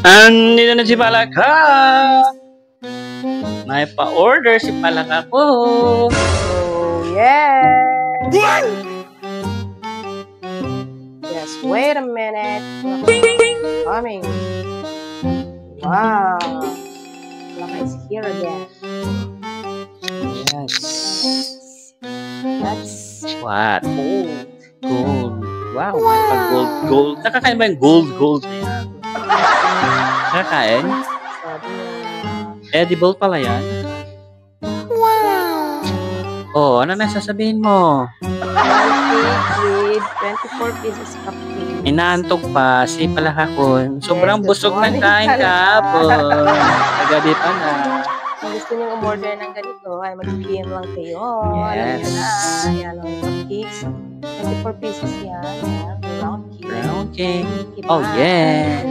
Andito na si Palaka! May pa-order si Palaka ko! Oh, yes! Just wait a minute. Coming. Wow. Palaka is here again. Yes. That's What? gold. Gold. Wow, may pa-gold. Gold. Nakakain ba yung gold na yan? Nakakain? Sabi niya, Edible pala yan. Oh, ano na sasabihin mo? cake with 24 pieces cupcake. Inaantok pa si Palaka ko. Sobrang Yes, busog good ng morning, kain Palaka. kahapon. Kagabi pa na. Kung gusto niyo umorder ng ganito, ay mag-PM lang kayo. Yes. Alam niyo na. Yan ang cupcakes. 24 pieces yan. Yan, round cake. Brown cake. Diba? Oh, yeah.